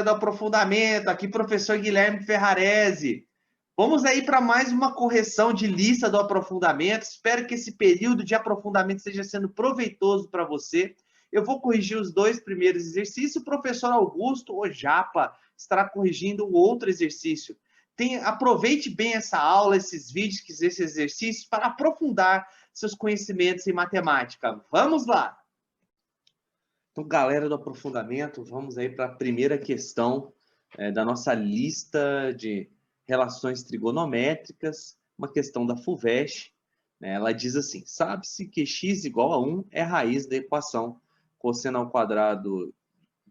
do aprofundamento, aqui professor Guilherme Ferrarese. Vamos aí para mais uma correção de lista do aprofundamento. Espero que esse período de aprofundamento esteja sendo proveitoso para você. Eu vou corrigir os 2 primeiros exercícios. O professor Augusto, o Japa, estará corrigindo o outro exercício. Aproveite bem essa aula, esses vídeos, esses exercícios, para aprofundar seus conhecimentos em matemática. Vamos lá! Então, galera do aprofundamento, vamos aí para a primeira questão da nossa lista de relações trigonométricas, uma questão da FUVEST. Ela diz assim, sabe-se que x igual a 1 é a raiz da equação cosseno ao quadrado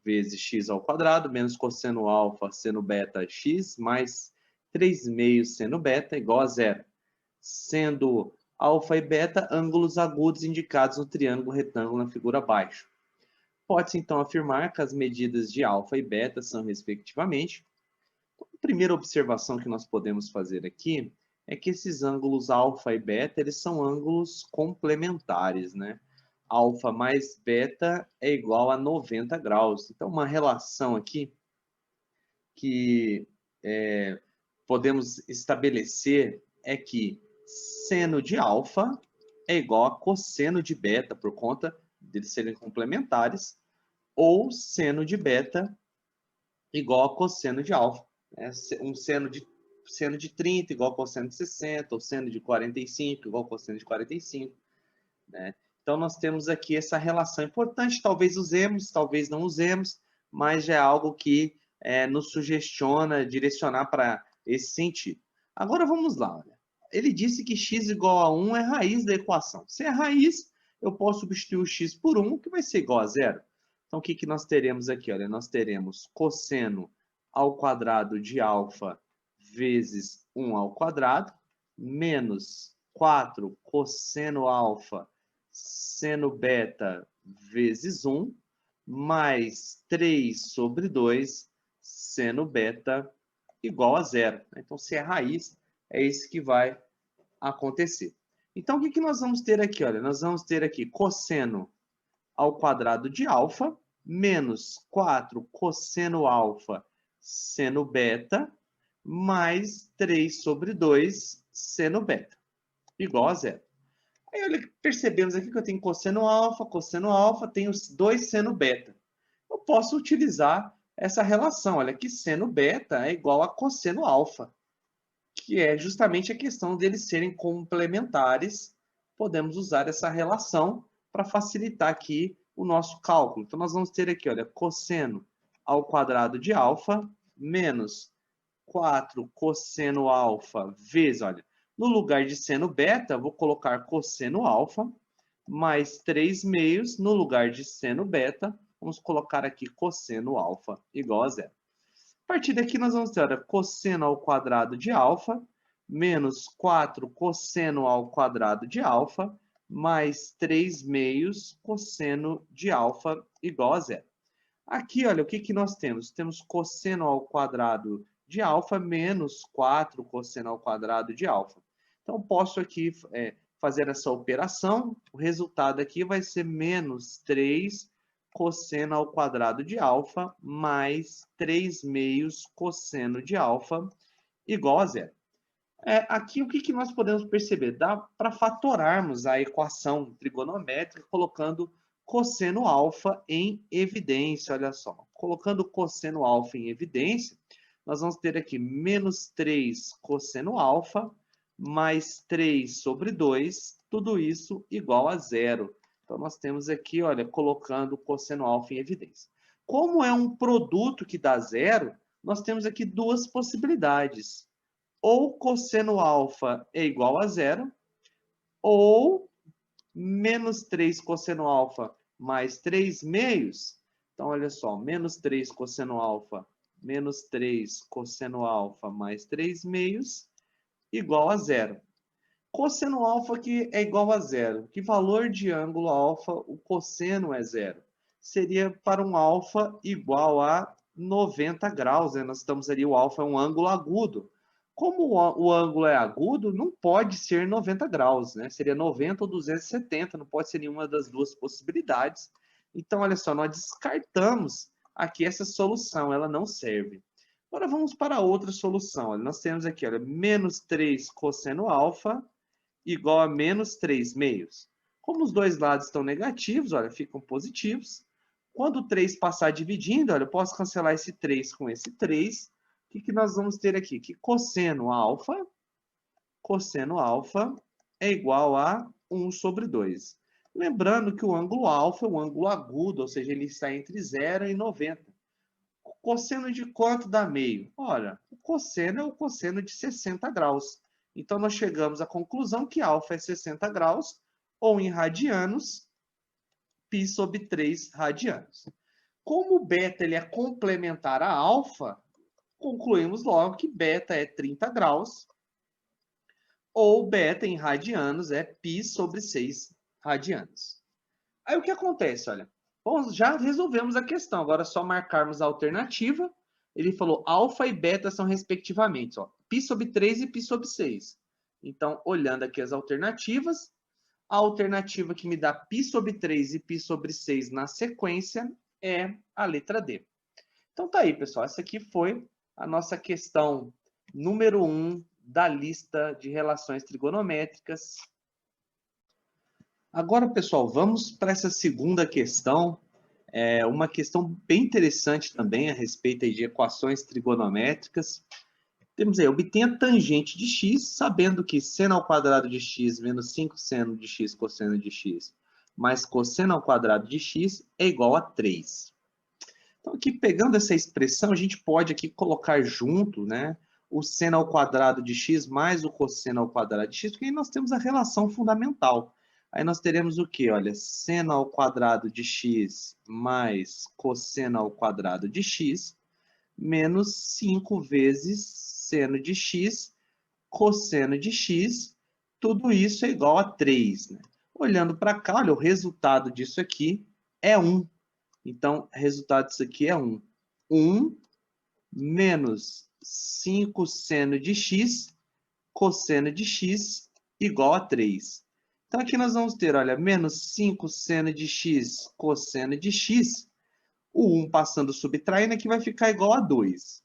vezes x ao quadrado, menos cosseno alfa seno beta x, mais 3 meios seno beta igual a 0, sendo alfa e beta ângulos agudos indicados no triângulo retângulo na figura abaixo. Pode-se, então, afirmar que as medidas de alfa e beta são, respectivamente. A primeira observação que nós podemos fazer aqui é que esses ângulos alfa e beta, eles são ângulos complementares, né? Alfa mais beta é igual a 90 graus. Então, uma relação aqui que podemos estabelecer é que seno de alfa é igual a cosseno de beta, por conta deles serem complementares, ou seno de beta igual a cosseno de alfa. Um seno de 30 igual a cosseno de 60, ou seno de 45 igual a cosseno de 45. Né? Então, nós temos aqui essa relação importante, talvez usemos, talvez não usemos, mas já é algo que nos sugestiona, direcionar para esse sentido. Agora, vamos lá. Olha. Ele disse que x igual a 1 é raiz da equação. Se é raiz, eu posso substituir o x por 1, que vai ser igual a 0. Então, o que nós teremos aqui? Olha, nós teremos cosseno ao quadrado de alfa vezes 1 ao quadrado, menos 4 cosseno alfa seno beta vezes 1, mais 3 sobre 2 seno beta igual a 0. Então, se é raiz, é isso que vai acontecer. Então, o que nós vamos ter aqui? Olha, nós vamos ter aqui cosseno ao quadrado de alfa, menos 4 cosseno alfa seno beta, mais 3 sobre 2 seno beta, igual a 0. Aí, olha, percebemos aqui que eu tenho cosseno alfa, tenho 2 seno beta. Eu posso utilizar essa relação, olha, que seno beta é igual a cosseno alfa, que é justamente a questão deles serem complementares. Podemos usar essa relação para facilitar aqui o nosso cálculo. Então, nós vamos ter aqui, olha, cosseno ao quadrado de alfa menos 4 cosseno alfa vezes, olha, no lugar de seno beta, vou colocar cosseno alfa, mais 3 meios, no lugar de seno beta, vamos colocar aqui cosseno alfa igual a 0. A partir daqui, nós vamos ter, olha, cosseno ao quadrado de alfa, menos 4 cosseno ao quadrado de alfa, mais 3 meios cosseno de alfa igual a 0. Aqui, olha, o que nós temos? Temos cosseno ao quadrado de alfa menos 4 cosseno ao quadrado de alfa. Então, posso aqui fazer essa operação. O resultado aqui vai ser menos 3 cosseno ao quadrado de alfa mais 3 meios cosseno de alfa igual a 0. Aqui, o que nós podemos perceber? Dá para fatorarmos a equação trigonométrica colocando cosseno alfa em evidência, olha só. Colocando cosseno alfa em evidência, nós vamos ter aqui menos 3 cosseno alfa mais 3 sobre 2, tudo isso igual a 0. Então, nós temos aqui, olha, colocando cosseno alfa em evidência. Como é um produto que dá 0, nós temos aqui duas possibilidades. Ou cosseno alfa é igual a 0, ou menos 3 cosseno alfa mais 3 meios. Então, olha só, menos 3 cosseno alfa menos 3 cosseno alfa mais 3 meios igual a 0. Cosseno alfa aqui é igual a 0. Que valor de ângulo alfa o cosseno é 0? Seria para um alfa igual a 90 graus. Né? Nós estamos ali, o alfa é um ângulo agudo. Como o ângulo é agudo, não pode ser 90 graus, né? Seria 90 ou 270, não pode ser nenhuma das duas possibilidades. Então, olha só, nós descartamos aqui essa solução, ela não serve. Agora vamos para outra solução. Olha, nós temos aqui, olha, menos 3 cosseno alfa igual a menos 3 meios. Como os dois lados estão negativos, olha, ficam positivos. Quando o 3 passar dividindo, olha, eu posso cancelar esse 3 com esse 3. O que nós vamos ter aqui? Que cosseno alfa é igual a 1 sobre 2. Lembrando que o ângulo alfa é um ângulo agudo, ou seja, ele está entre 0 e 90. O cosseno de quanto dá meio? Olha, o cosseno é o cosseno de 60 graus. Então, nós chegamos à conclusão que alfa é 60 graus, ou em radianos, π sobre 3 radianos. Como o beta ele é complementar a alfa, concluímos logo que beta é 30 graus, ou beta em radianos é π sobre 6 radianos. Aí o que acontece? Olha, bom, já resolvemos a questão, agora é só marcarmos a alternativa. Ele falou alfa e beta são respectivamente, ó, π sobre 3 e π sobre 6. Então, olhando aqui as alternativas, a alternativa que me dá π sobre 3 e π sobre 6 na sequência é a letra D. Então tá aí, pessoal. Essa aqui foi a nossa questão número 1 da lista de relações trigonométricas. Agora, pessoal, vamos para essa segunda questão. É uma questão bem interessante também a respeito aí de equações trigonométricas. Temos aí, obtenha tangente de x, sabendo que seno ao quadrado de x menos 5 seno de x cosseno de x mais cosseno ao quadrado de x é igual a 3. Então, aqui, pegando essa expressão, a gente pode aqui colocar junto, né, o seno ao quadrado de x mais o cosseno ao quadrado de x, porque aí nós temos a relação fundamental. Aí nós teremos o quê? Olha, seno ao quadrado de x mais cosseno ao quadrado de x menos 5 vezes seno de x, cosseno de x, tudo isso é igual a 3. Né? Olhando para cá, olha, o resultado disso aqui é 1. Então, o resultado disso aqui é 1. 1 menos 5 seno de x, cosseno de x, igual a 3. Então, aqui nós vamos ter, olha, menos 5 seno de x, cosseno de x. O 1 passando subtraindo aqui vai ficar igual a 2.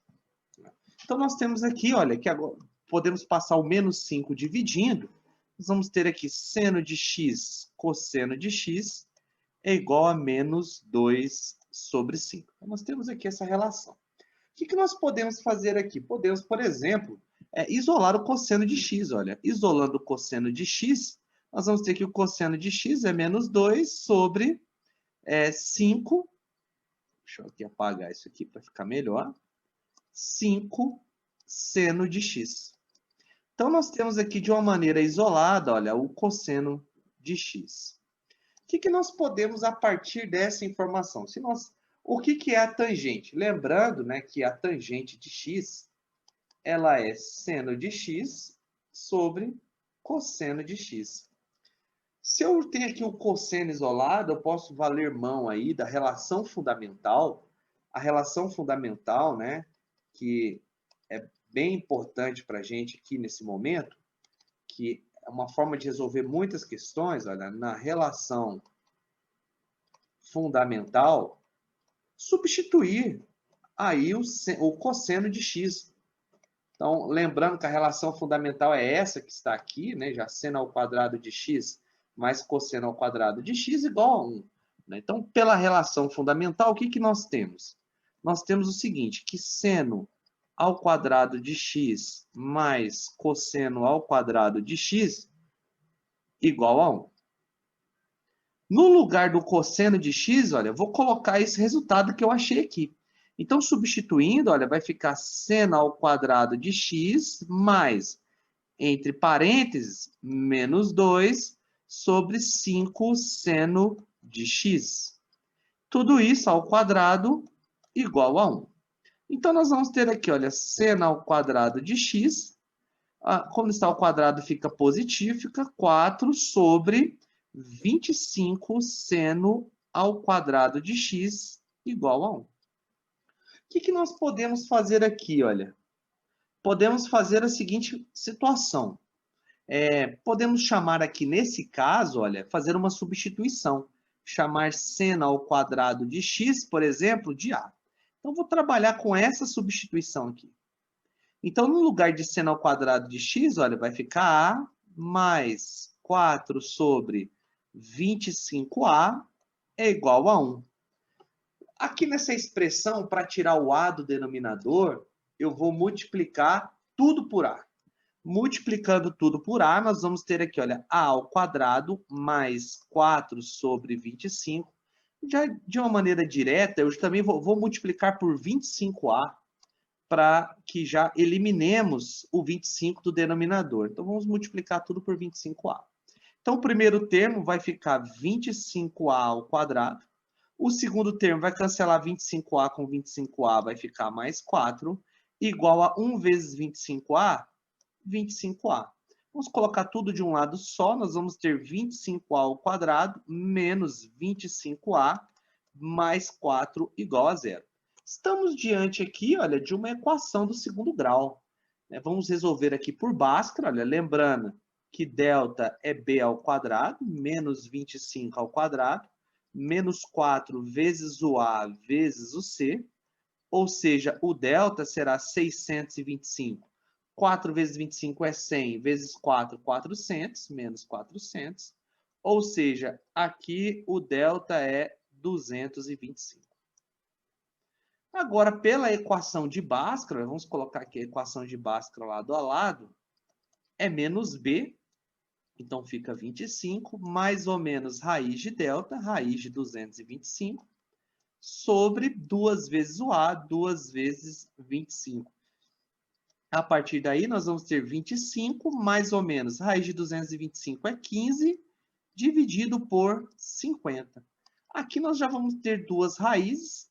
Então, nós temos aqui, olha, que agora podemos passar o menos 5 dividindo. Nós vamos ter aqui seno de x, cosseno de x, é igual a menos 2 sobre 5. Então, nós temos aqui essa relação. O que nós podemos fazer aqui? Podemos, por exemplo, isolar o cosseno de x. Olha, isolando o cosseno de x, nós vamos ter que o cosseno de x é menos 2 sobre 5. Deixa eu aqui apagar isso aqui para ficar melhor. 5 seno de x. Então, nós temos aqui de uma maneira isolada, olha, o cosseno de x. O que nós podemos, a partir dessa informação? O que é a tangente? Lembrando, né, que a tangente de x, ela é seno de x sobre cosseno de x. Se eu tenho aqui o cosseno isolado, eu posso valer mão aí da relação fundamental. A relação fundamental, né, que é bem importante para a gente aqui nesse momento, que é uma forma de resolver muitas questões, olha, na relação fundamental, substituir aí o cosseno de x. Então, lembrando que a relação fundamental é essa que está aqui, né, já seno ao quadrado de x mais cosseno ao quadrado de x igual a 1. Né? Então, pela relação fundamental, o que nós temos? Nós temos o seguinte, que seno ao quadrado de x mais cosseno ao quadrado de x igual a 1. No lugar do cosseno de x, olha, eu vou colocar esse resultado que eu achei aqui. Então, substituindo, olha, vai ficar seno ao quadrado de x mais, entre parênteses, menos 2 sobre 5 seno de x. Tudo isso ao quadrado igual a 1. Então, nós vamos ter aqui, olha, seno ao quadrado de x. Quando está ao quadrado, fica positivo, fica 4 sobre 25 seno ao quadrado de x igual a 1. O que nós podemos fazer aqui, olha? Podemos fazer a seguinte situação. Podemos chamar aqui, nesse caso, olha, fazer uma substituição. Chamar seno ao quadrado de x, por exemplo, de a. Então, vou trabalhar com essa substituição aqui. Então, no lugar de seno ao quadrado de x, olha, vai ficar a mais 4 sobre 25a é igual a 1. Aqui nessa expressão, para tirar o a do denominador, eu vou multiplicar tudo por a. Multiplicando tudo por a, nós vamos ter aqui, olha, a ao quadrado mais 4 sobre 25. Já de uma maneira direta, eu também vou multiplicar por 25a, para que já eliminemos o 25 do denominador. Então, vamos multiplicar tudo por 25a. Então, o primeiro termo vai ficar 25a ao quadrado. O segundo termo vai cancelar 25a com 25a, vai ficar mais 4, igual a 1 vezes 25a, 25a. Vamos colocar tudo de um lado só, nós vamos ter 25a ao quadrado menos 25a mais 4 igual a 0. Estamos diante aqui, olha, de uma equação do segundo grau. Vamos resolver aqui por Bhaskara, olha, lembrando que delta é b ao quadrado, menos 25 ao quadrado, menos 4 vezes o a vezes o c, ou seja, o delta será 625. 4 vezes 25 é 100, vezes 4, 400, menos 400. Ou seja, aqui o delta é 225. Agora, pela equação de Bhaskara, vamos colocar aqui a equação de Bhaskara lado a lado, é menos b, então fica 25, mais ou menos raiz de delta, raiz de 225, sobre 2 vezes o a, 2 vezes 25. A partir daí, nós vamos ter 25, mais ou menos, raiz de 225 é 15, dividido por 50. Aqui nós já vamos ter duas raízes,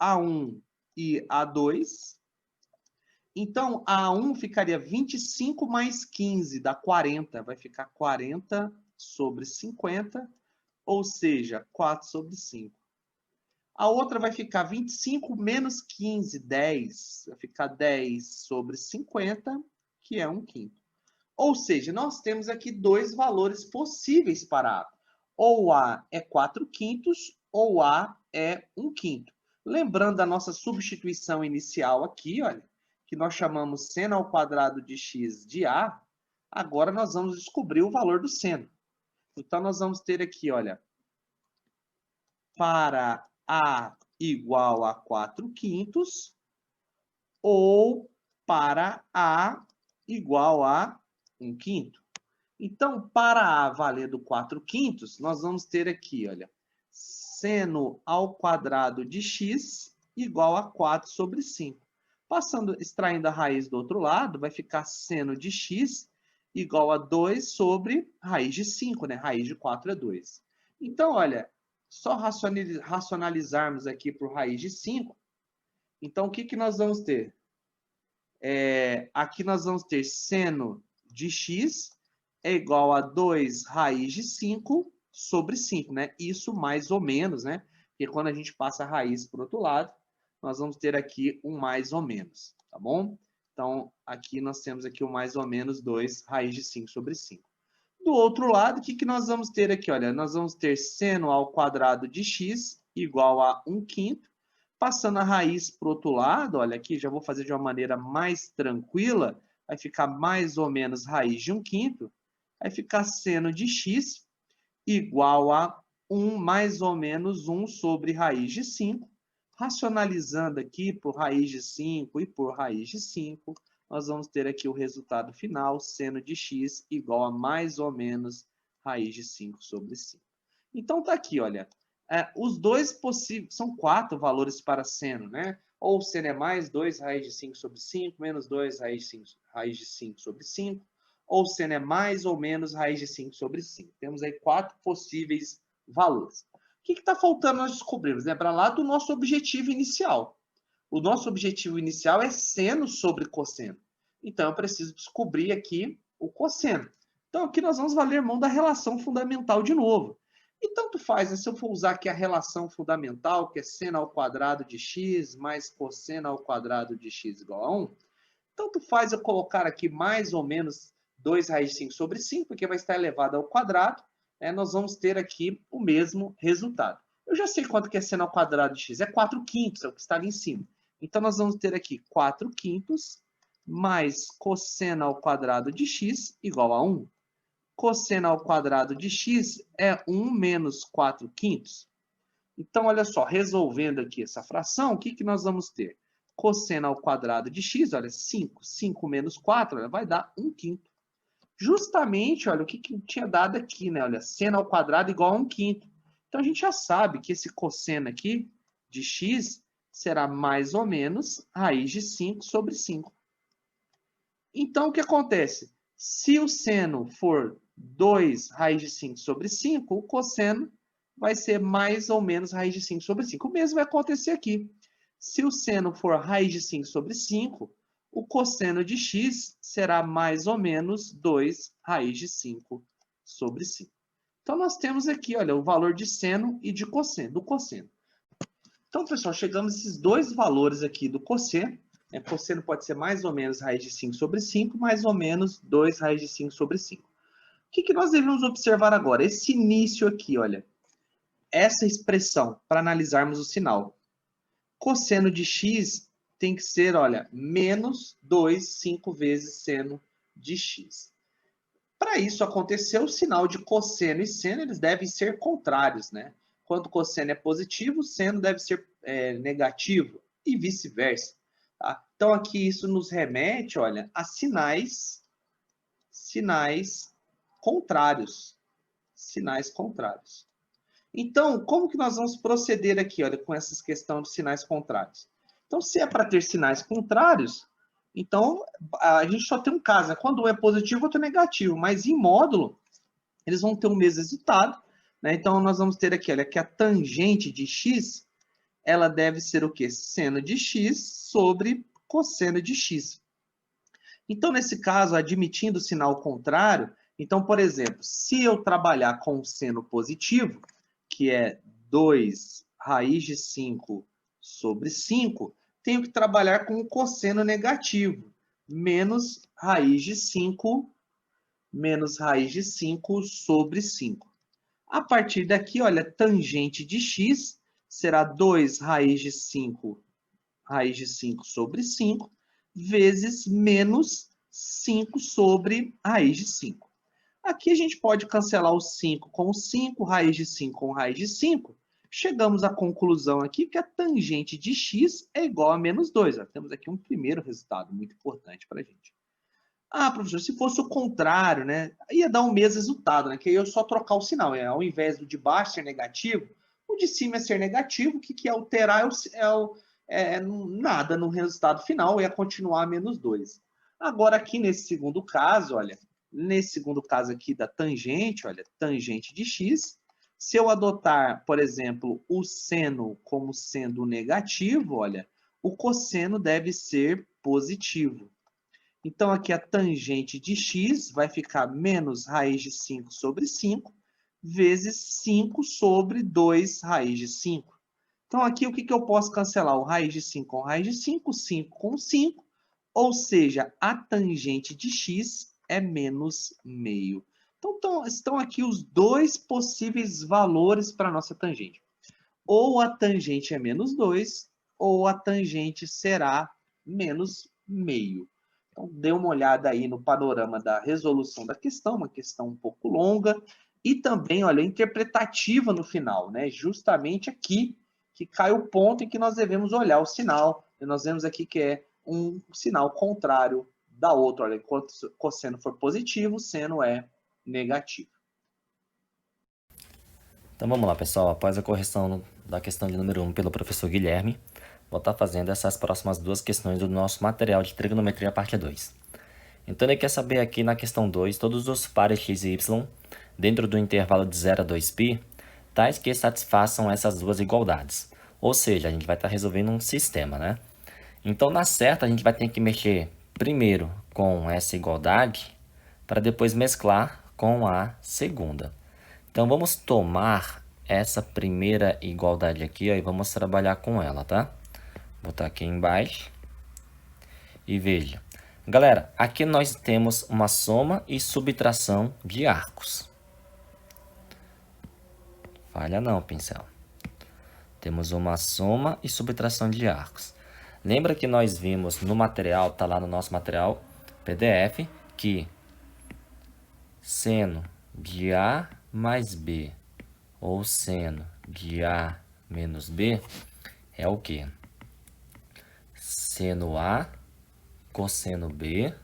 A1 e A2. Então, a A1 ficaria 25 mais 15, dá 40. Vai ficar 40 sobre 50, ou seja, 4 sobre 5. A outra vai ficar 25 menos 15, 10. Vai ficar 10 sobre 50, que é 1/5. Ou seja, nós temos aqui dois valores possíveis para A. Ou A é 4/5, ou A é 1/5. Lembrando a nossa substituição inicial aqui, olha, que nós chamamos seno ao quadrado de x de A, agora nós vamos descobrir o valor do seno. Então, nós vamos ter aqui, olha, para A igual a 4/5, ou para A igual a 1/5. Então, para A valendo 4/5, nós vamos ter aqui, olha, seno ao quadrado de x igual a 4 sobre 5. Extraindo a raiz do outro lado, vai ficar seno de x igual a 2 sobre raiz de 5, né? Raiz de 4 é 2. Então, olha, só racionalizarmos aqui por raiz de 5, então o que nós vamos ter? Aqui nós vamos ter seno de x é igual a 2 raiz de 5 sobre 5, né? Isso mais ou menos, né? Porque quando a gente passa a raiz para o outro lado, nós vamos ter aqui um mais ou menos, tá bom? Então, aqui nós temos aqui o mais ou menos 2 raiz de 5 sobre 5. Do outro lado, o que nós vamos ter aqui? Olha, nós vamos ter seno ao quadrado de x igual a 1/5. Passando a raiz para o outro lado, olha aqui, já vou fazer de uma maneira mais tranquila, vai ficar mais ou menos raiz de 1/5, vai ficar seno de x igual a 1 mais ou menos 1 sobre raiz de 5. Racionalizando aqui por raiz de 5 e por raiz de 5, nós vamos ter aqui o resultado final, seno de x igual a mais ou menos raiz de 5 sobre 5. Então, tá aqui, olha, os dois possíveis, são 4 valores para seno, né? Ou seno é mais 2 raiz de 5 sobre 5, menos 2 raiz de 5 sobre 5, ou seno é mais ou menos raiz de 5 sobre 5. Temos aí 4 possíveis valores. O que está faltando nós descobrirmos? Para lá do nosso objetivo inicial. O nosso objetivo inicial é seno sobre cosseno. Então, eu preciso descobrir aqui o cosseno. Então, aqui nós vamos valer mão da relação fundamental de novo. E tanto faz, né? Se eu for usar aqui a relação fundamental, que é seno ao quadrado de x mais cosseno ao quadrado de x igual a 1, tanto faz eu colocar aqui mais ou menos 2 raiz de 5 sobre 5, porque vai estar elevado ao quadrado, nós vamos ter aqui o mesmo resultado. Eu já sei quanto que é seno ao quadrado de x. É 4/5, é o que está ali em cima. Então, nós vamos ter aqui 4/5 mais cosseno ao quadrado de x igual a 1. Cosseno ao quadrado de x é 1 menos 4/5. Então, olha só, resolvendo aqui essa fração, o que, que nós vamos ter? Cosseno ao quadrado de x, olha, 5. 5 menos 4, olha, vai dar 1/5. Justamente, olha, o que, que tinha dado aqui, né? Olha, seno ao quadrado igual a 1/5. Então, a gente já sabe que esse cosseno aqui de x será mais ou menos raiz de 5 sobre 5. Então, o que acontece? Se o seno for 2 raiz de 5 sobre 5, o cosseno vai ser mais ou menos raiz de 5 sobre 5. O mesmo vai acontecer aqui. Se o seno for raiz de 5 sobre 5, o cosseno de x será mais ou menos 2 raiz de 5 sobre 5. Então, nós temos aqui, olha, o valor de seno e de cosseno, do cosseno. Então, pessoal, chegamos a esses dois valores aqui do cosseno. Cosseno pode ser mais ou menos raiz de 5 sobre 5, mais ou menos 2 raiz de 5 sobre 5. O que, que nós devemos observar agora? Esse início aqui, olha. Essa expressão, para analisarmos o sinal. Cosseno de x tem que ser, olha, menos 2, 5 vezes seno de x. Para isso acontecer, o sinal de cosseno e seno eles devem ser contrários, né? Quando o cosseno é positivo, o seno deve ser negativo e vice-versa. Tá? Então, aqui isso nos remete, olha, a sinais contrários. Sinais contrários. Então, como que nós vamos proceder aqui, olha, com essa questão de sinais contrários? Então, se é para ter sinais contrários, então a gente só tem um caso, né? Quando um é positivo, o outro é negativo, mas em módulo, eles vão ter o mesmo resultado, né? Então, nós vamos ter aqui, olha, que a tangente de x, ela deve ser o quê? Seno de x sobre cosseno de x. Então, nesse caso, admitindo o sinal contrário, então, por exemplo, se eu trabalhar com o seno positivo, que é 2 raiz de 5 sobre 5, tenho que trabalhar com o cosseno negativo, menos raiz de 5 sobre 5. A partir daqui, olha, tangente de x será 2 raiz de 5 sobre 5, vezes menos 5 sobre raiz de 5. Aqui a gente pode cancelar o 5 com o 5, raiz de 5 com raiz de 5. Chegamos à conclusão aqui que a tangente de x é igual a menos 2. Temos aqui um primeiro resultado muito importante para a gente. Ah, professor, se fosse o contrário, né? Ia dar o mesmo resultado, né? Que aí eu só trocar o sinal. Ao invés do de baixo ser negativo, o de cima é ser negativo. O que ia alterar nada no resultado final, ia continuar menos 2. Agora, aqui nesse segundo caso, olha, nesse segundo caso aqui da tangente, olha, tangente de x, se eu adotar, por exemplo, o seno como sendo negativo, olha, o cosseno deve ser positivo. Então, aqui a tangente de x vai ficar menos raiz de 5 sobre 5, vezes 5 sobre 2 raiz de 5. Então, aqui o que eu posso cancelar? O raiz de 5 com raiz de 5, 5 com 5, ou seja, a tangente de x é menos meio. Então, estão aqui os dois possíveis valores para a nossa tangente. Ou a tangente é menos 2, ou a tangente será menos meio. Então, dê uma olhada aí no panorama da resolução da questão, uma questão um pouco longa, e também, olha, interpretativa no final, né? Justamente aqui que cai o ponto em que nós devemos olhar o sinal. E nós vemos aqui que é um sinal contrário da outra. Olha, enquanto o cosseno for positivo, o seno é negativo. Então vamos lá, pessoal. Após a correção da questão de número 1 pelo professor Guilherme, vou estar fazendo essas próximas duas questões do nosso material de trigonometria parte 2. Então ele quer saber aqui na questão 2, todos os pares x e y dentro do intervalo de 0 a 2π, tais que satisfaçam essas duas igualdades. Ou seja, a gente vai estar resolvendo um sistema, né? Então na certa a gente vai ter que mexer primeiro com essa igualdade para depois mesclar com a segunda. Então vamos tomar essa primeira igualdade aqui, ó, e vamos trabalhar com ela, tá? Vou botar aqui embaixo. E veja. Galera, aqui nós temos uma soma e subtração de arcos. Falha não, pincel. Temos uma soma e subtração de arcos. Lembra que nós vimos no material, tá lá no nosso material PDF, que seno de A mais B ou seno de A menos B é o quê? Seno A cosseno B,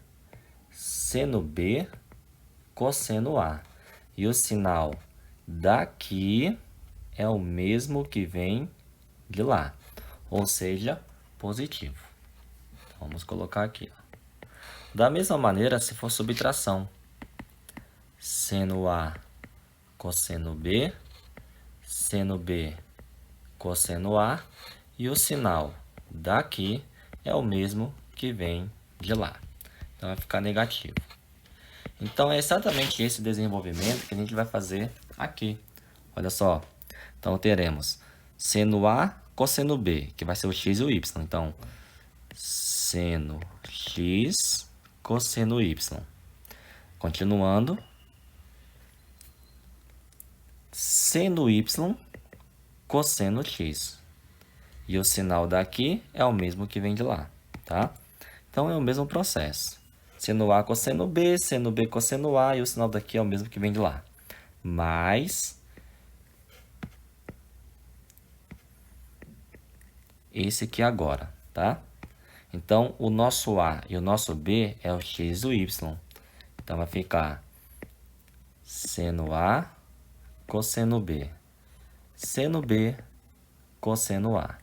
seno B cosseno A. E o sinal daqui é o mesmo que vem de lá, ou seja, positivo. Vamos colocar aqui, ó. Da mesma maneira, se for subtração, seno A cosseno B, seno B cosseno A, e o sinal daqui é o mesmo que vem de lá. Então, vai ficar negativo. Então, é exatamente esse desenvolvimento que a gente vai fazer aqui. Olha só. Então, teremos seno A cosseno B, que vai ser o x e o y. Então, seno x cosseno y. Continuando. Seno y cosseno x. E o sinal daqui é o mesmo que vem de lá, tá? Então, é o mesmo processo. Seno A cosseno B, seno B cosseno A, e o sinal daqui é o mesmo que vem de lá. Mais esse aqui agora, tá? Então, o nosso A e o nosso B é o x e o y. Então, vai ficar seno A cosseno B, seno B cosseno A.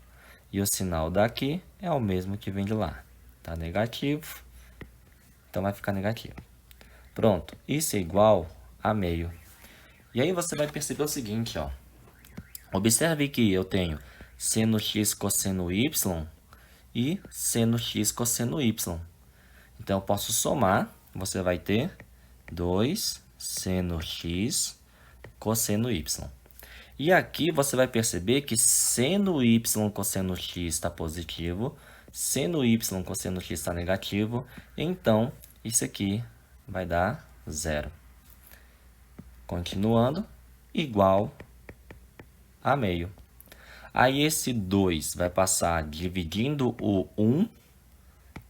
E o sinal daqui é o mesmo que vem de lá. Tá negativo. Então, vai ficar negativo. Pronto. Isso é igual a meio. E aí, você vai perceber o seguinte, ó. Observe que eu tenho seno x cosseno y e seno x cosseno y. Então, eu posso somar. Você vai ter 2 seno x cosseno y. E aqui você vai perceber que seno y cosseno x está positivo, seno y cosseno x está negativo. Então, isso aqui vai dar 0. Continuando, igual a meio. Aí esse 2 vai passar dividindo o 1,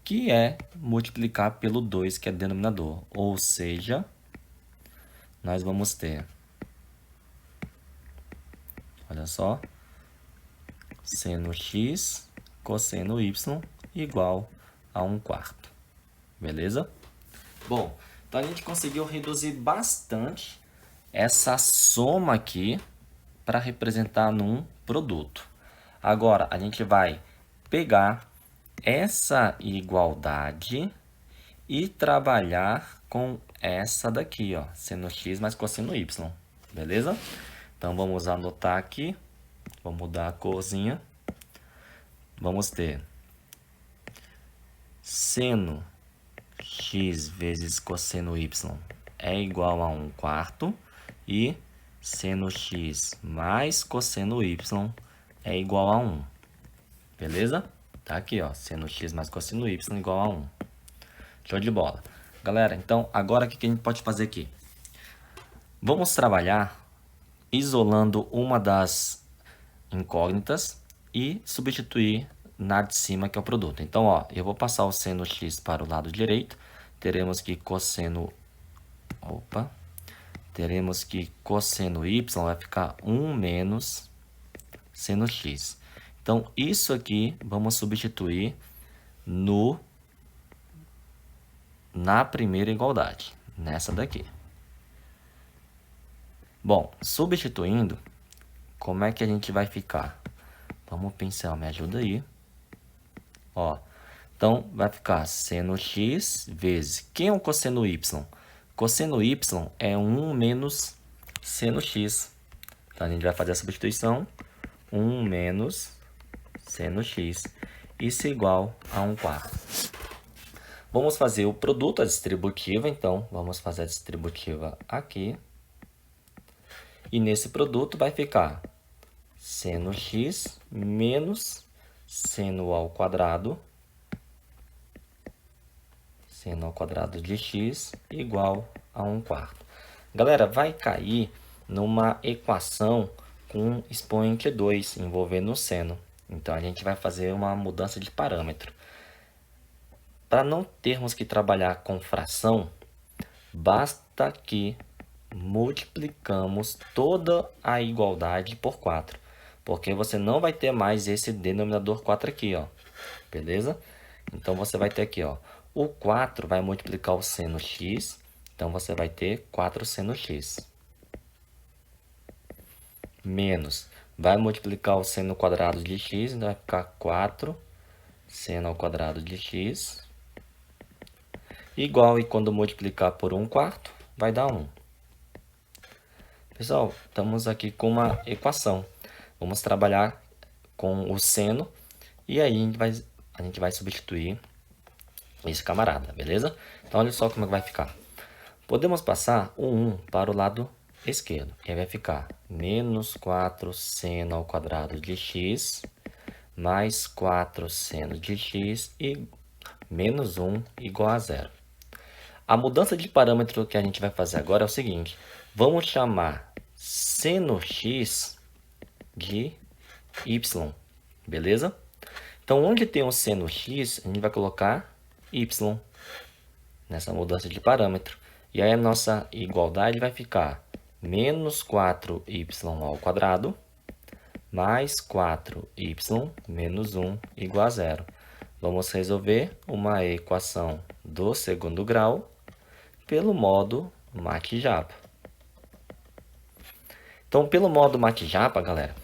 que é multiplicar pelo 2, que é denominador. Ou seja, nós vamos ter, olha só, seno x cosseno y igual a 1/4. Beleza? Bom, então a gente conseguiu reduzir bastante essa soma aqui para representar num produto. Agora, a gente vai pegar essa igualdade e trabalhar com essa daqui, ó, seno x mais cosseno y, beleza? Então, vamos anotar aqui, vou mudar a corzinha. Vamos ter seno x vezes cosseno y é igual a 1/4 e seno x mais cosseno y é igual a 1. Beleza? Tá aqui, ó, seno x mais cosseno y igual a 1. Show de bola. Galera, então, agora o que a gente pode fazer aqui? Vamos trabalhar isolando uma das incógnitas e substituir na de cima, que é o produto. Então, ó, eu vou passar o seno x para o lado direito. Teremos que cosseno y vai ficar 1 menos seno x. Então, isso aqui vamos substituir na primeira igualdade, nessa daqui. Bom, substituindo, como é que a gente vai ficar? Vamos pensar, me ajuda aí. Ó, então, vai ficar seno x vezes... Quem é o cosseno y? Cosseno y é 1 menos seno x. Então, a gente vai fazer a substituição. 1 menos seno x. Isso é igual a 1/4. Vamos fazer o produto, a distributiva. Então, vamos fazer a distributiva aqui. E nesse produto vai ficar seno x menos seno ao quadrado de x igual a 1/4. Galera, vai cair numa equação com expoente 2, envolvendo o seno. Então, a gente vai fazer uma mudança de parâmetro. Para não termos que trabalhar com fração, basta que multiplicamos toda a igualdade por 4. Porque você não vai ter mais esse denominador 4 aqui, ó. Beleza? Então, você vai ter aqui, ó. O 4 vai multiplicar o seno x. Então, você vai ter 4 seno x. Menos. Vai multiplicar o seno quadrado de x. Então, vai ficar 4 seno ao quadrado de x. Igual, e quando multiplicar por 1/4, vai dar 1. Pessoal, estamos aqui com uma equação. Vamos trabalhar com o seno. E aí a gente vai substituir esse camarada, beleza? Então, olha só como é que vai ficar. Podemos passar o 1 para o lado esquerdo. E aí vai ficar menos 4 seno ao quadrado de x mais 4 seno de x e menos 1 igual a 0. A mudança de parâmetro que a gente vai fazer agora é o seguinte. Vamos chamar seno x de y, beleza? Então, onde tem o seno x, a gente vai colocar y nessa mudança de parâmetro. E aí a nossa igualdade vai ficar menos 4y ao quadrado mais 4y menos 1 igual a 0. Vamos resolver uma equação do segundo grau pelo modo MATLAB. Então, pelo modo MATLAB, galera,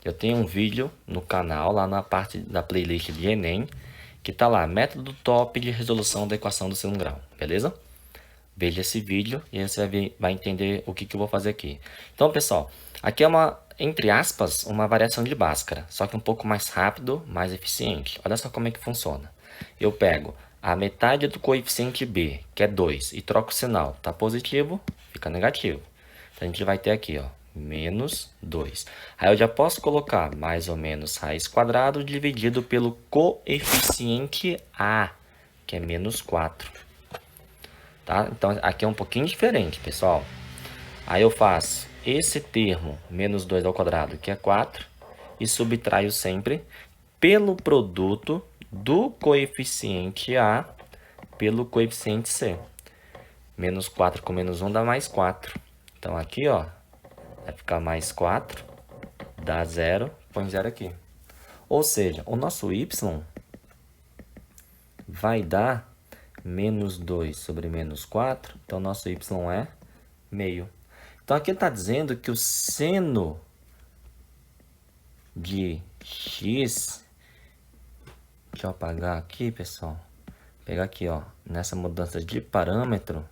eu tenho um vídeo no canal, lá na parte da playlist de Enem, que tá lá, método top de resolução da equação do segundo grau, beleza? Veja esse vídeo e aí você vai entender o que eu vou fazer aqui. Então, pessoal, aqui é uma, entre aspas, uma variação de Bhaskara, só que um pouco mais rápido, mais eficiente. Olha só como é que funciona. Eu pego a metade do coeficiente b, que é 2, e troco o sinal. Tá positivo, fica negativo. Então, a gente vai ter aqui, ó, menos 2. Aí eu já posso colocar mais ou menos raiz quadrada dividido pelo coeficiente a, que é menos 4. Tá? Então, aqui é um pouquinho diferente, pessoal. Aí eu faço esse termo, menos 2 ao quadrado, que é 4, e subtraio sempre pelo produto do coeficiente a pelo coeficiente c. Menos 4 com menos 1 dá mais 4. Então, aqui, ó, vai ficar mais 4, dá 0, põe 0 aqui. Ou seja, o nosso y vai dar menos 2 sobre menos 4. Então, nosso y é meio. Então, aqui está dizendo que o seno de x... Deixa eu apagar aqui, pessoal. Pegar aqui, ó, nessa mudança de parâmetro.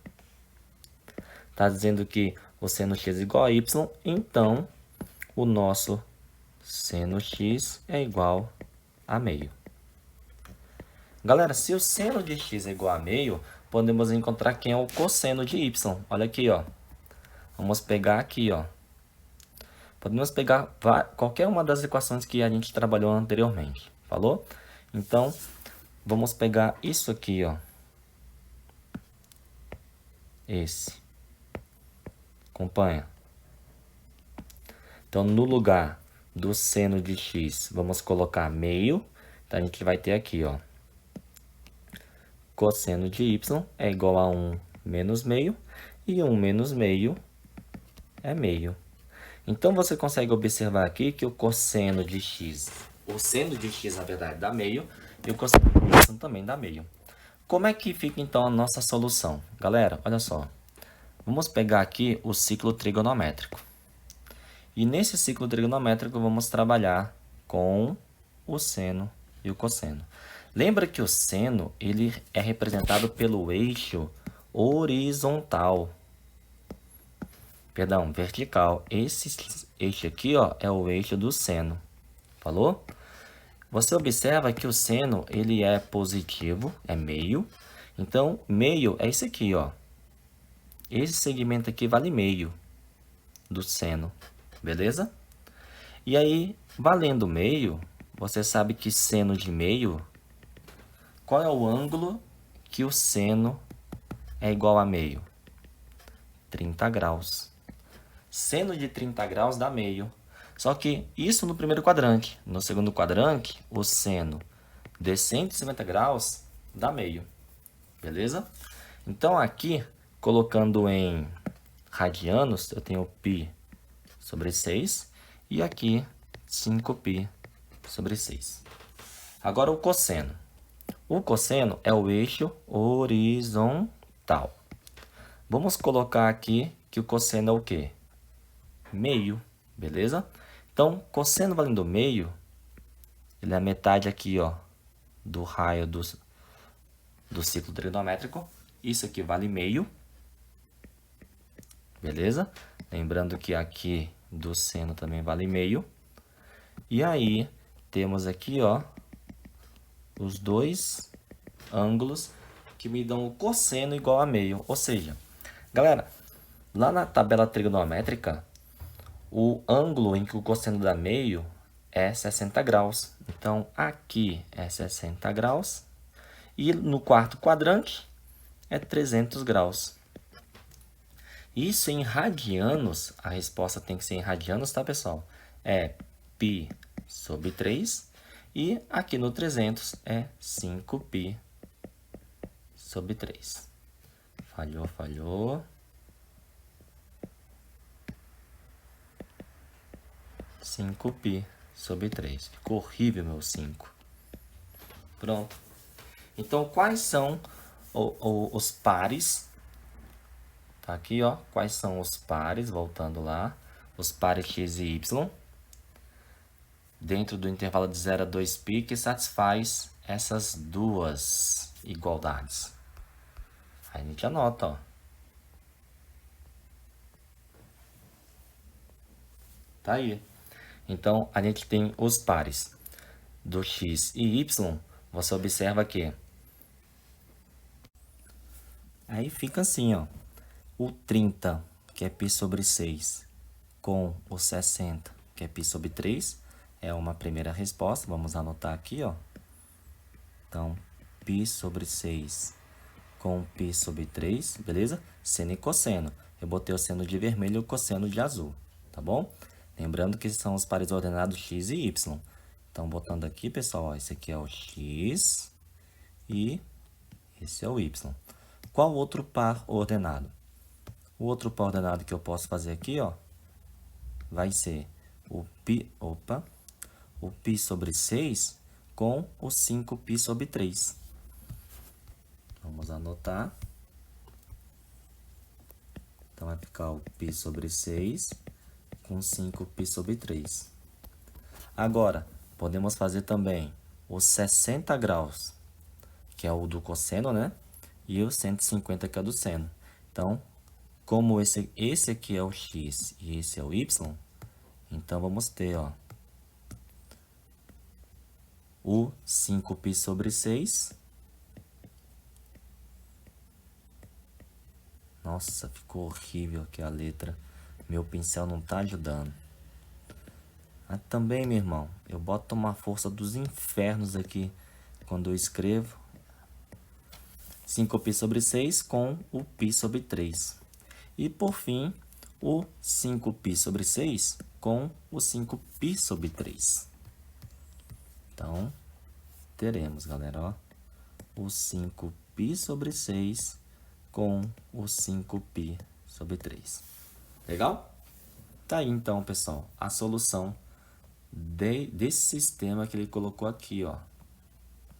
Está dizendo que o seno x é igual a y, então o nosso seno x é igual a meio. Galera, se o seno de x é igual a meio, podemos encontrar quem é o cosseno de y. Olha aqui, ó. Vamos pegar aqui, ó. Podemos pegar qualquer uma das equações que a gente trabalhou anteriormente. Falou? Então, vamos pegar isso aqui, ó. Esse. Acompanha. Então, no lugar do seno de x, vamos colocar meio. Então, a gente vai ter aqui, ó. Cosseno de y é igual a 1 menos meio. E 1 menos meio é meio. Então, você consegue observar aqui que o cosseno de x, o seno de x, na verdade, dá meio. E o cosseno de y também dá meio. Como é que fica, então, a nossa solução? Galera, olha só. Vamos pegar aqui o ciclo trigonométrico. E nesse ciclo trigonométrico, vamos trabalhar com o seno e o cosseno. Lembra que o seno ele é representado pelo eixo horizontal. Perdão, vertical. Esse eixo aqui, ó, é o eixo do seno. Falou? Você observa que o seno ele é positivo, é meio. Então, meio é isso aqui, ó. Esse segmento aqui vale meio do seno, beleza? E aí, valendo meio, você sabe que seno de meio, qual é o ângulo que o seno é igual a meio? 30 graus. Seno de 30 graus dá meio. Só que isso no primeiro quadrante. No segundo quadrante, o seno de 150 graus dá meio. Beleza? Então aqui, colocando em radianos, eu tenho π sobre 6. E aqui, 5π sobre 6. Agora o cosseno. O cosseno é o eixo horizontal. Vamos colocar aqui que o cosseno é o quê? Meio, beleza? Então, cosseno valendo meio, ele é a metade aqui, ó, do raio do ciclo trigonométrico. Isso aqui vale meio, beleza? Lembrando que aqui do seno também vale meio. E aí, temos aqui, ó, os dois ângulos que me dão o cosseno igual a meio. Ou seja, galera, lá na tabela trigonométrica, o ângulo em que o cosseno dá meio é 60 graus. Então, aqui é 60 graus. E no quarto quadrante é 300 graus. Isso em radianos, a resposta tem que ser em radianos, tá, pessoal? É π sobre 3. E aqui no 300 é 5π sobre 3. Falhou, falhou. 5π sobre 3. Ficou horrível, meu 5. Pronto. Então, quais são os pares? Tá aqui, ó. Quais são os pares? Voltando lá. Os pares x e y. Dentro do intervalo de 0 a 2π, que satisfaz essas duas igualdades. Aí a gente anota, ó. Tá aí. Então, a gente tem os pares do x e y. Você observa que aí fica assim, ó. O 30, que é π sobre 6, com o 60, que é π sobre 3, é uma primeira resposta. Vamos anotar aqui, ó. Então, π sobre 6 com π sobre 3, beleza? Seno e cosseno. Eu botei o seno de vermelho e o cosseno de azul, tá bom? Lembrando que são os pares ordenados x e y. Então, botando aqui, pessoal, ó, esse aqui é o x e esse é o y. Qual outro par ordenado? O outro par ordenado que eu posso fazer aqui, ó, vai ser o π sobre 6 com o 5π sobre 3. Vamos anotar. Então, vai ficar o π sobre 6 com 5π sobre 3. Agora, podemos fazer também os 60 graus, que é o do cosseno, né? E o 150, que é do seno. Então, como esse aqui é o x e esse é o y, então vamos ter, ó, o 5π sobre 6. Nossa, ficou horrível aqui a letra. Meu pincel não tá ajudando. Mas também, meu irmão, eu boto uma força dos infernos aqui quando eu escrevo. 5π sobre 6 com o π sobre 3. E, por fim, o 5π sobre 6 com o 5π sobre 3. Então, teremos, galera, ó, o 5π sobre 6 com o 5π sobre 3. Legal? Tá aí, então, pessoal, a solução desse sistema que ele colocou aqui, ó.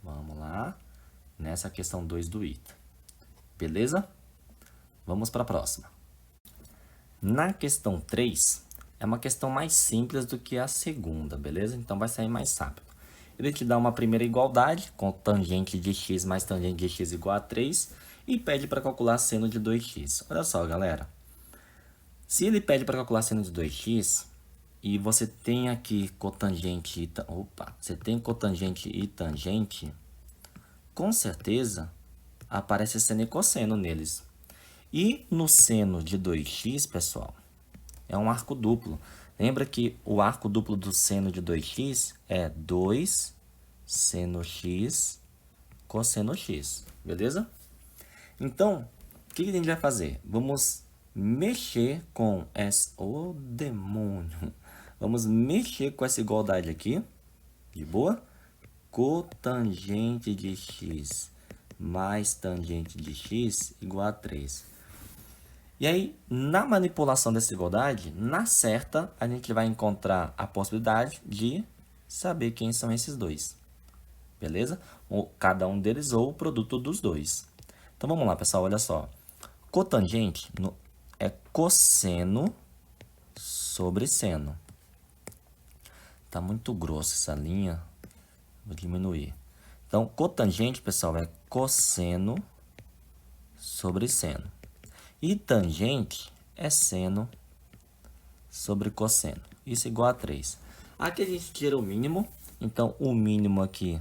Vamos lá, nessa questão 2 do ITA. Beleza? Vamos para a próxima. Na questão 3, é uma questão mais simples do que a segunda, beleza? Então, vai sair mais rápido. Ele te dá uma primeira igualdade, com tangente de x mais tangente de x igual a 3, e pede para calcular seno de 2x. Olha só, galera. Se ele pede para calcular seno de 2x, e você tem aqui cotangente e você tem cotangente e tangente, com certeza aparece seno e cosseno neles. E no seno de 2x, pessoal, é um arco duplo. Lembra que o arco duplo do seno de 2x é 2 seno x cosseno x, beleza? Então, o que a gente vai fazer? Vamos mexer com essa... Ô, demônio! Vamos mexer com essa igualdade aqui. De boa? Cotangente de x mais tangente de x igual a 3. E aí, na manipulação dessa igualdade, na certa, a gente vai encontrar a possibilidade de saber quem são esses dois. Beleza? Cada um deles ou o produto dos dois. Então, vamos lá, pessoal, olha só. Cotangente é cosseno sobre seno. Tá muito grossa essa linha. Vou diminuir. Então, cotangente, pessoal, é cosseno sobre seno. E tangente é seno sobre cosseno. Isso é igual a 3. Aqui a gente tira o mínimo. Então, o mínimo aqui...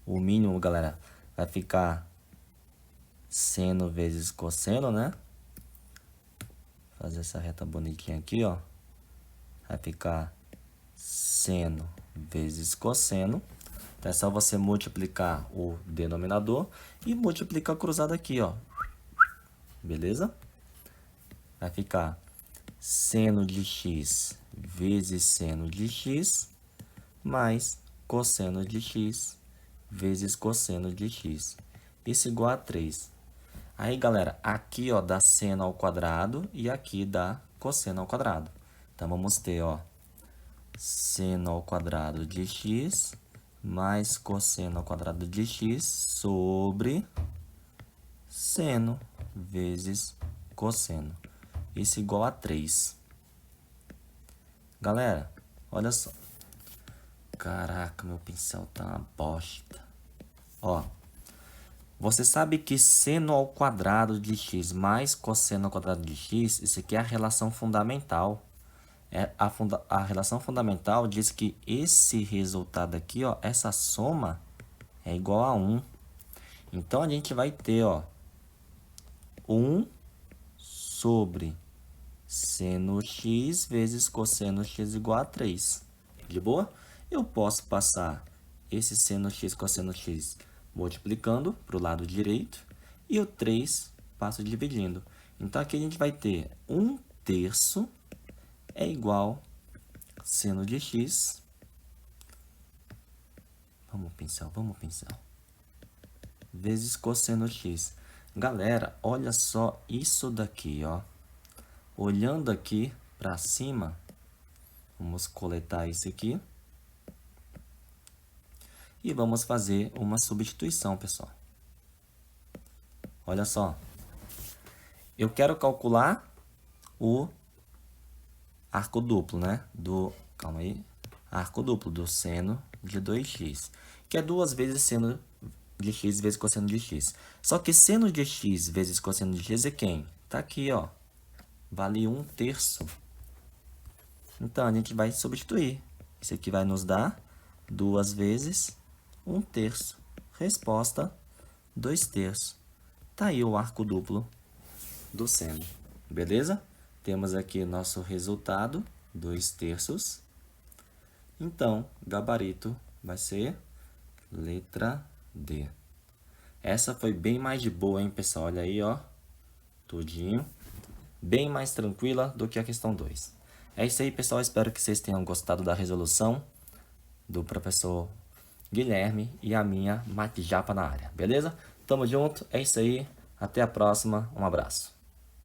O mínimo, galera, vai ficar seno vezes cosseno, né? Fazer essa reta bonitinha aqui, ó. Vai ficar seno vezes cosseno. Então, é só você multiplicar o denominador e multiplicar cruzado aqui, ó. Beleza? Vai ficar seno de x vezes seno de x mais cosseno de x vezes cosseno de x. Isso igual a 3. Aí, galera, aqui, ó, dá seno ao quadrado e aqui dá cosseno ao quadrado. Então, vamos ter, ó, seno ao quadrado de x mais cosseno ao quadrado de x sobre seno vezes cosseno. Isso igual a 3. Galera, olha só. Caraca, meu pincel tá uma bosta. Ó, você sabe que seno ao quadrado de x mais cosseno ao quadrado de x, isso aqui é a relação fundamental. A relação fundamental diz que esse resultado aqui, ó, essa soma é igual a 1. Então, a gente vai ter, ó, 1 sobre seno x vezes cosseno x igual a 3. De boa? Eu posso passar esse seno x, cosseno x multiplicando para o lado direito e o 3 passo dividindo. Então, aqui a gente vai ter 1/3 é igual seno de x. Vamos pincel. Vezes cosseno x. Galera, olha só isso daqui, ó. Olhando aqui para cima, vamos coletar isso aqui. E vamos fazer uma substituição, pessoal. Olha só. Eu quero calcular o arco duplo, né? Calma aí. Arco duplo do seno de 2x. Que é 2 vezes seno de x vezes cosseno de x. Só que seno de x vezes cosseno de x é quem? Tá aqui, ó. Vale 1/3. Então, a gente vai substituir. Isso aqui vai nos dar 2 vezes 1/3. Resposta, 2/3. Tá aí o arco duplo do seno. Beleza? Temos aqui nosso resultado, 2/3. Então, gabarito vai ser letra D. Essa foi bem mais de boa, hein, pessoal? Olha aí, ó. Tudinho. Bem mais tranquila do que a questão 2. É isso aí, pessoal. Espero que vocês tenham gostado da resolução do professor Guilherme e a minha Mate Japa na área. Beleza? Tamo junto. É isso aí. Até a próxima. Um abraço.